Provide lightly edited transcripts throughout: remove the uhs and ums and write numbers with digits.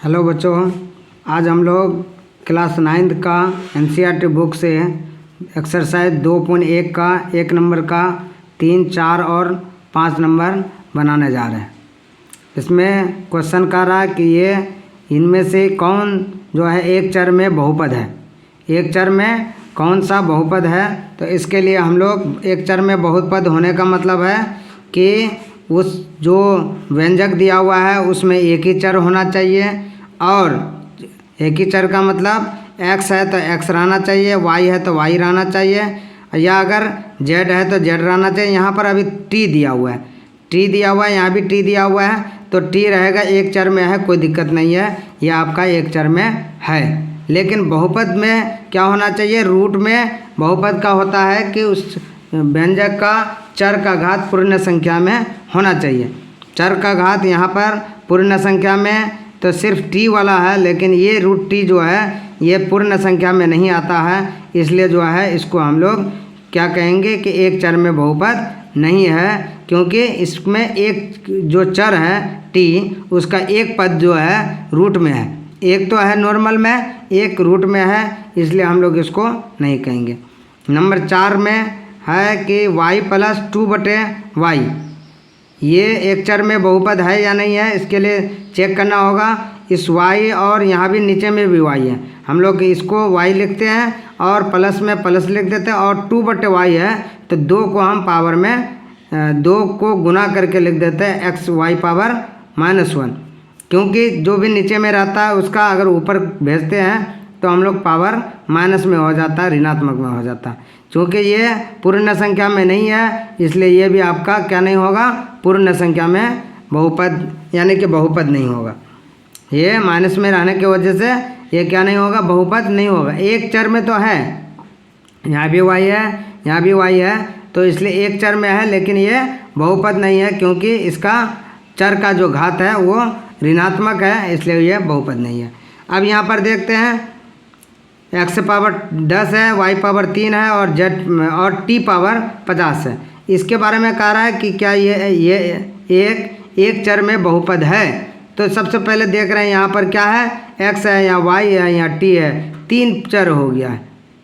Hello बच्चों, आज हम लोग क्लास 9 का एनसीईआरटी बुक से एक्सरसाइज 2.1 का 1 नंबर का 3, 4 और 5 नंबर बनाने जा रहे हैं। इसमें क्वेश्चन कर रहा है कि ये इनमें से कौन जो है एक चर में बहुपद है। एक चर में कौन सा बहुपद है, तो इसके लिए हम लोग एक चर में बहुपद होने का मतलब है कि उस जो व्यंजक दिया हुआ है उसमें एक ही चर होना चाहिए, और एक ही चर का मतलब x है तो x रहना चाहिए, y है तो y रहना चाहिए, या अगर z है तो z रहना चाहिए। यहाँ पर अभी t दिया हुआ है, यहाँ भी t दिया हुआ है, तो t रहेगा। एक चर में है, कोई दिक्कत नहीं है, यह आपका एक चर में है। लेकिन बहुपद में क्या होना चाहिए, रूट में बहुपद का होता है कि उस व्यंजक का चर का घात पूर्ण संख्या में होना चाहिए। चर का घात यहाँ पर पूर्ण संख्या में तो सिर्फ t वाला है, लेकिन ये रूट t जो है ये पूर्ण संख्या में नहीं आता है, इसलिए जो है इसको हम लोग क्या कहेंगे कि एक चर में बहुपद नहीं है, क्योंकि इसमें एक जो चर है t उसका एक पद जो है रूट में है। एक तो है नॉर्मल में, एक रूट में है, इसलिए हम लोग इसको नहीं कहेंगे। नंबर 4 में है कि y + 2/y, ये एक चर में बहुपद है या नहीं है, इसके लिए चेक करना होगा। इस y और यहाँ भी नीचे में भी y है, हम लोग इसको y लिखते हैं और प्लस में प्लस लिख देते हैं, और 2/y है तो 2 को हम पावर में 2 को गुना करके लिख देते हैं xy⁻⁻1, क्योंकि जो भी नीचे में रहता है उसका अगर ऊपर भेजते हैं तो हम लोग पावर माइनस में हो जाता है, ऋणात्मक में हो जाता है। क्योंकि ये पूर्ण संख्या में नहीं है, इसलिए ये भी आपका क्या नहीं होगा, पूर्ण संख्या में बहुपद यानी कि बहुपद नहीं होगा। ये माइनस में रहने की वजह से ये क्या नहीं होगा, बहुपद नहीं होगा। एक चर में तो है, यहाँ भी y है, यहाँ भी y है, तो इसलिए एक चर में है, लेकिन ये बहुपद नहीं है, क्योंकि इसका चर का जो घात है वो ऋणात्मक है, इसलिए ये बहुपद नहीं है। अब यहाँ पर देखते हैं x पावर 10 है, y पावर 3 है और t पावर 50 है। इसके बारे में कह रहा है कि क्या ये एक चर में बहुपद है। तो सबसे पहले देख रहे हैं यहाँ पर क्या है, x है, यहाँ y है, यहाँ t है, 3 चर हो गया है।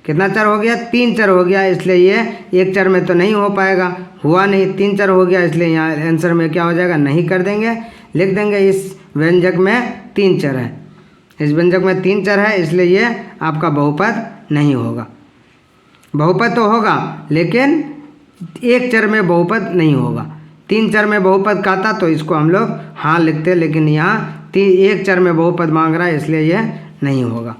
कितना चर हो गया, 3 चर हो गया, इसलिए ये एक चर में तो नहीं हो पाएगा, हुआ नहीं, 3 चर हो गया, इसलिए यहाँ आंसर में क्या हो जाएगा, नहीं कर देंगे, लिख देंगे इस व्यंजक में 3 चर है, इस व्यंजक में 3 चर है, इसलिए ये आपका बहुपद नहीं होगा। बहुपद तो होगा लेकिन एक चर में बहुपद नहीं होगा। 3 चर में बहुपद का था तो इसको हम लोग हाँ लिखते, लेकिन यहाँ एक चर में बहुपद मांग रहा है, इसलिए ये नहीं होगा।